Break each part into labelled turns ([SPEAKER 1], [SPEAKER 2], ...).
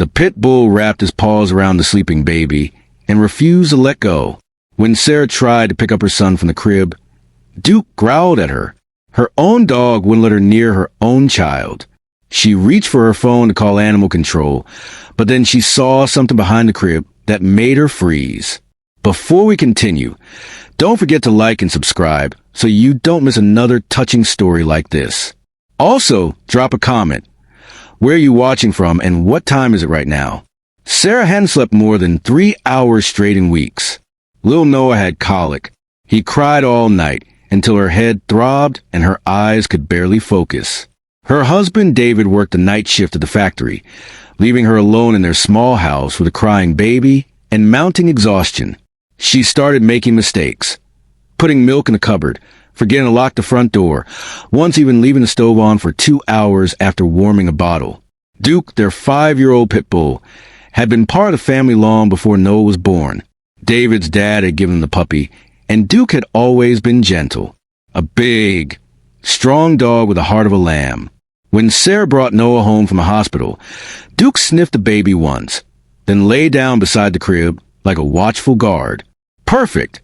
[SPEAKER 1] The pit bull wrapped his paws around the sleeping baby and refused to let go. When Sarah tried to pick up her son from the crib, Duke growled at her. Her own dog wouldn't let her near her own child. She reached for her phone to call animal control, but then she saw something behind the crib that made her freeze. Before we continue, don't forget to like and subscribe so you don't miss another touching story like this. Also, drop a comment. Where are you watching from and what time is it right now? Sarah hadn't slept more than 3 hours straight in weeks. Little Noah had colic. He cried all night until her head throbbed and her eyes could barely focus. Her husband David worked the night shift at the factory, leaving her alone in their small house with a crying baby and mounting exhaustion. She started making mistakes, putting milk in the cupboard, forgetting to lock the front door, once even leaving the stove on for 2 hours after warming a bottle. Duke, their 5-year-old pit bull, had been part of the family long before Noah was born. David's dad had given him the puppy, and Duke had always been gentle. A big, strong dog with the heart of a lamb. When Sarah brought Noah home from the hospital, Duke sniffed the baby once, then lay down beside the crib like a watchful guard. Perfect,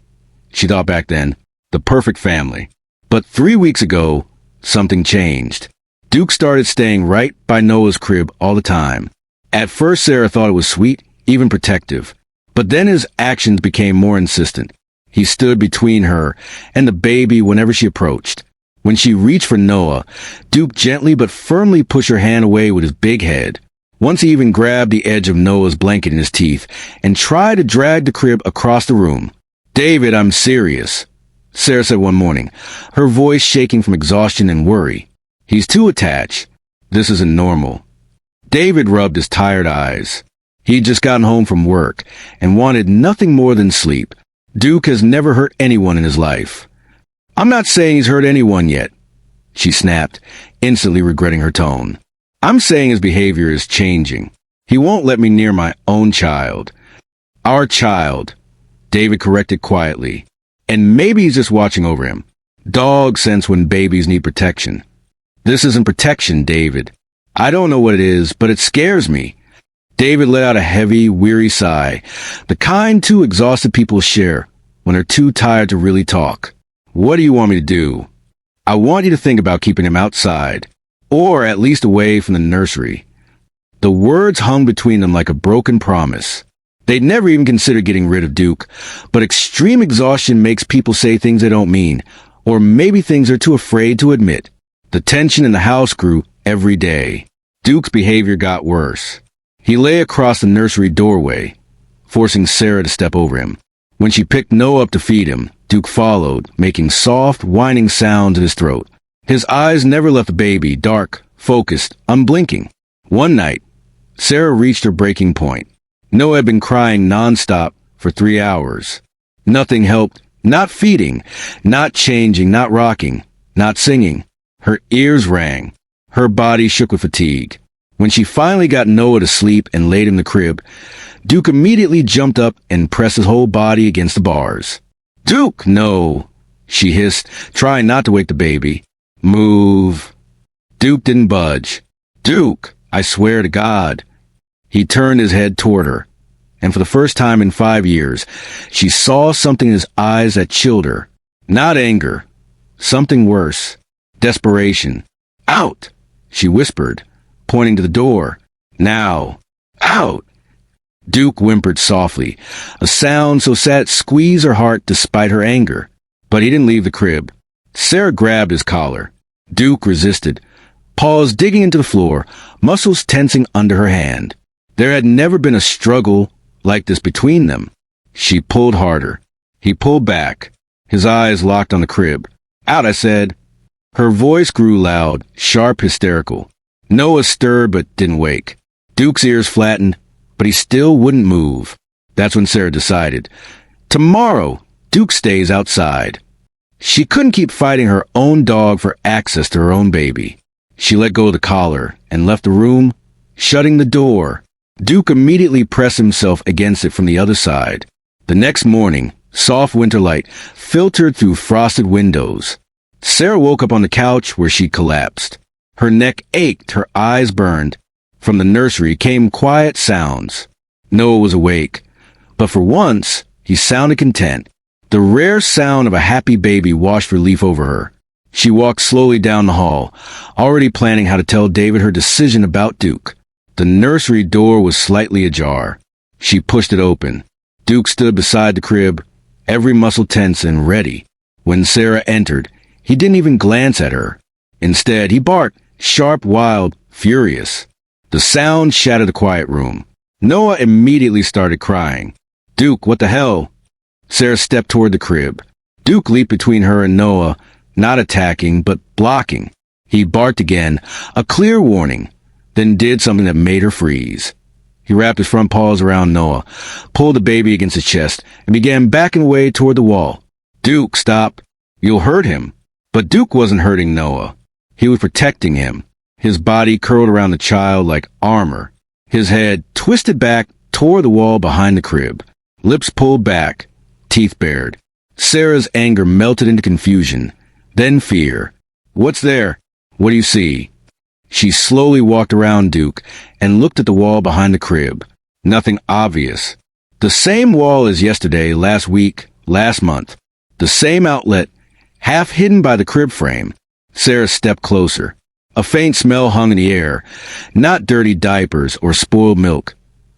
[SPEAKER 1] she thought back then, the perfect family. But 3 weeks ago, something changed. Duke started staying right by Noah's crib all the time. At first, Sarah thought it was sweet, even protective. But then his actions became more insistent. He stood between her and the baby whenever she approached. When she reached for Noah, Duke gently but firmly pushed her hand away with his big head. Once he even grabbed the edge of Noah's blanket in his teeth and tried to drag the crib across the room. "David, I'm serious," Sarah said one morning, her voice shaking from exhaustion and worry. "He's too attached. This isn't normal." David rubbed his tired eyes. He'd just gotten home from work and wanted nothing more than sleep. Duke has never hurt anyone in his life. "I'm not saying he's hurt anyone yet," she snapped, instantly regretting her tone. "I'm saying his behavior is changing. He won't let me near my own child." "Our child," David corrected quietly. "And maybe he's just watching over him. Dogs sense when babies need protection." "This isn't protection, David. I don't know what it is, but it scares me." David let out a heavy, weary sigh, the kind two exhausted people share when they're too tired to really talk. "What do you want me to do?" "I want you to think about keeping him outside, or at least away from the nursery." The words hung between them like a broken promise. They'd never even considered getting rid of Duke, but extreme exhaustion makes people say things they don't mean, or maybe things they're too afraid to admit. The tension in the house grew every day. Duke's behavior got worse. He lay across the nursery doorway, forcing Sarah to step over him. When she picked Noah up to feed him, Duke followed, making soft, whining sounds in his throat. His eyes never left the baby, dark, focused, unblinking. One night, Sarah reached her breaking point. Noah had been crying nonstop for 3 hours. Nothing helped. Not feeding, not changing, not rocking, not singing. Her ears rang. Her body shook with fatigue. When she finally got Noah to sleep and laid him in the crib, Duke immediately jumped up and pressed his whole body against the bars. "Duke, no," she hissed, trying not to wake the baby. "Move." Duke didn't budge. "Duke, I swear to God." He turned his head toward her, and for the first time in 5 years, she saw something in his eyes that chilled her. Not anger. Something worse. Desperation. "Out," she whispered, pointing to the door. "Now. Out." Duke whimpered softly, a sound so sad it squeezed her heart despite her anger. But he didn't leave the crib. Sarah grabbed his collar. Duke resisted, paws digging into the floor, muscles tensing under her hand. There had never been a struggle like this between them. She pulled harder. He pulled back, his eyes locked on the crib. "Out," I said. Her voice grew loud, sharp, hysterical. Noah stirred but didn't wake. Duke's ears flattened, but he still wouldn't move. That's when Sarah decided. Tomorrow, Duke stays outside. She couldn't keep fighting her own dog for access to her own baby. She let go of the collar and left the room, shutting the door. Duke immediately pressed himself against it from the other side. The next morning, soft winter light filtered through frosted windows. Sarah woke up on the couch where she collapsed. Her neck ached, her eyes burned, From the nursery came quiet sounds. Noah was awake, but for once, he sounded content. The rare sound of a happy baby washed relief over her. She walked slowly down the hall, already planning how to tell David her decision about Duke. The nursery door was slightly ajar. She pushed it open. Duke stood beside the crib, every muscle tense and ready. When Sarah entered, he didn't even glance at her. Instead, he barked, sharp, wild, furious. The sound shattered the quiet room. Noah immediately started crying. "Duke, what the hell?" Sarah stepped toward the crib. Duke leaped between her and Noah, not attacking, but blocking. He barked again, a clear warning, then did something that made her freeze. He wrapped his front paws around Noah, pulled the baby against his chest, and began backing away toward the wall. "Duke, stop. You'll hurt him." But Duke wasn't hurting Noah. He was protecting him. His body curled around the child like armor. His head, twisted back, toward the wall behind the crib. Lips pulled back, teeth bared. Sarah's anger melted into confusion, then fear. "What's there? What do you see?" She slowly walked around Duke and looked at the wall behind the crib. Nothing obvious. The same wall as yesterday, last week, last month. The same outlet, half hidden by the crib frame. Sarah stepped closer. A faint smell hung in the air. Not dirty diapers or spoiled milk.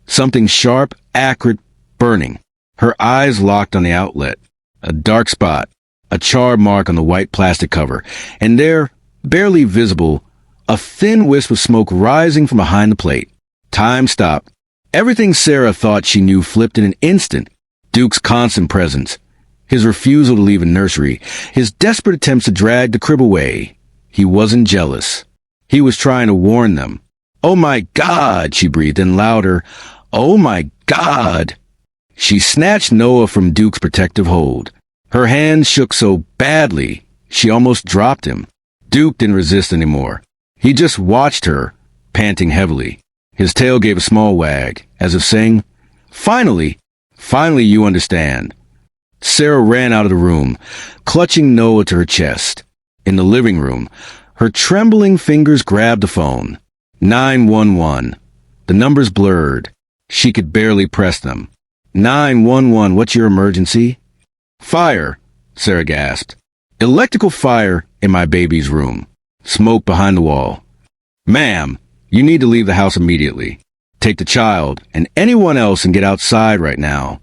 [SPEAKER 1] Something sharp, acrid, burning. Her eyes locked on the outlet. A dark spot. A charred mark on the white plastic cover. And there, barely visible, a thin wisp of smoke rising from behind the plate. Time stopped. Everything Sarah thought she knew flipped in an instant. Duke's constant presence. His refusal to leave a nursery. His desperate attempts to drag the crib away. He wasn't jealous. He was trying to warn them. "Oh my God," she breathed, and louder, "Oh my God." She snatched Noah from Duke's protective hold. Her hands shook so badly, she almost dropped him. Duke didn't resist anymore. He just watched her, panting heavily. His tail gave a small wag, as if saying, Finally you understand." Sarah ran out of the room, clutching Noah to her chest. In the living room, her trembling fingers grabbed the phone. 911. The numbers blurred. She could barely press them. 911, what's your emergency? "Fire," Sarah gasped. "Electrical fire in my baby's room. Smoke behind the wall. Ma'am, you need to leave the house immediately. Take the child and anyone else and get outside right now."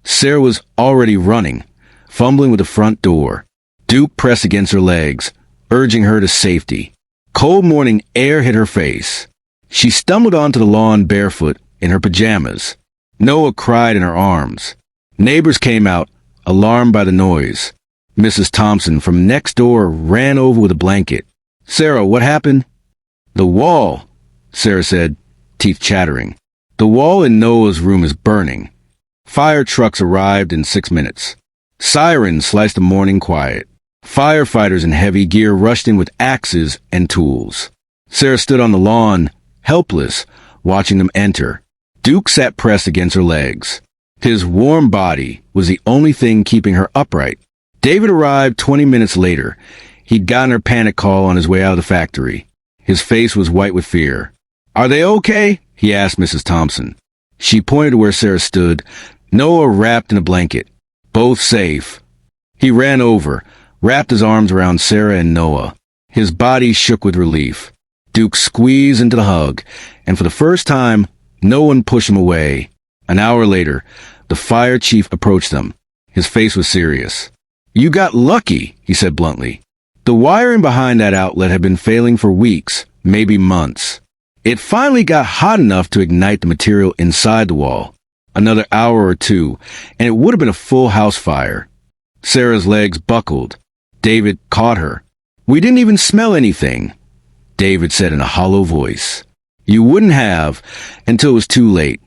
[SPEAKER 1] Sarah was already running, fumbling with the front door. Duke pressed against her legs, urging her to safety. Cold morning air hit her face. She stumbled onto the lawn barefoot in her pajamas. Noah cried in her arms. Neighbors came out, alarmed by the noise. Mrs. Thompson from next door ran over with a blanket. "Sarah, what happened?" "The wall," Sarah said, teeth chattering. "The wall in Noah's room is burning." Fire trucks arrived in 6 minutes. Sirens sliced the morning quiet. Firefighters in heavy gear rushed in with axes and tools. Sarah stood on the lawn, helpless, watching them enter. Duke sat pressed against her legs. His warm body was the only thing keeping her upright. David arrived 20 minutes later. He'd gotten her panic call on his way out of the factory. His face was white with fear. "Are they okay?" he asked Mrs. Thompson. She pointed to where Sarah stood, Noah wrapped in a blanket. Both safe. He ran over, wrapped his arms around Sarah and Noah. His body shook with relief. Duke squeezed into the hug, and for the first time, no one pushed him away. An hour later, the fire chief approached them. His face was serious. "You got lucky," he said bluntly. The wiring behind that outlet had been failing for weeks, maybe months. It finally got hot enough to ignite the material inside the wall. Another hour or two, and it would have been a full house fire. Sarah's legs buckled. David caught her. "We didn't even smell anything," David said in a hollow voice. "You wouldn't have until it was too late,"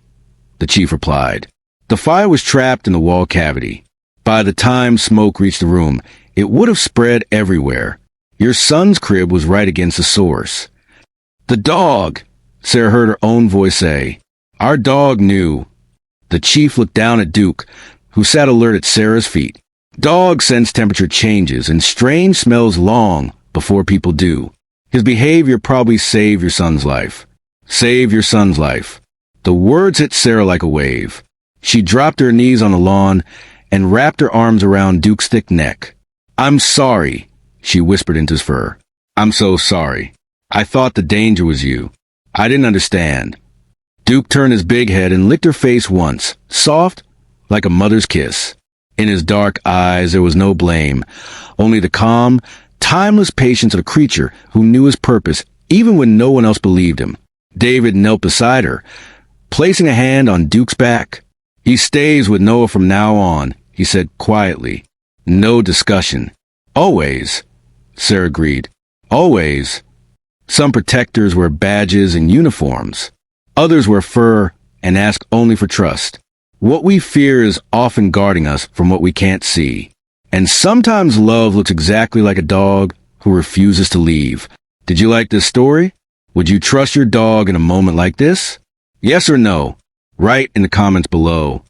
[SPEAKER 1] the chief replied. The fire was trapped in the wall cavity. By the time smoke reached the room, it would have spread everywhere. Your son's crib was right against the source. "The dog," Sarah heard her own voice say. "Our dog knew." The chief looked down at Duke, who sat alert at Sarah's feet. Dogs sense temperature changes and strange smells long before people do. His behavior probably saved your son's life. Save your son's life. The words hit Sarah like a wave. She dropped to her knees on the lawn and wrapped her arms around Duke's thick neck. I'm sorry, she whispered into his fur. I'm so sorry. I thought the danger was you. I didn't understand. Duke turned his big head and licked her face once, soft, like a mother's kiss. In his dark eyes there was no blame, only the calm, timeless patience of a creature who knew his purpose even when no one else believed him. David knelt beside her, placing a hand on Duke's back. He stays with Noah from now on, he said quietly. No discussion. Always, Sarah agreed. Always. Some protectors wear badges and uniforms. Others wear fur and ask only for trust. What we fear is often guarding us from what we can't see. And sometimes love looks exactly like a dog who refuses to leave. Did you like this story? Would you trust your dog in a moment like this? Yes or no? Write in the comments below.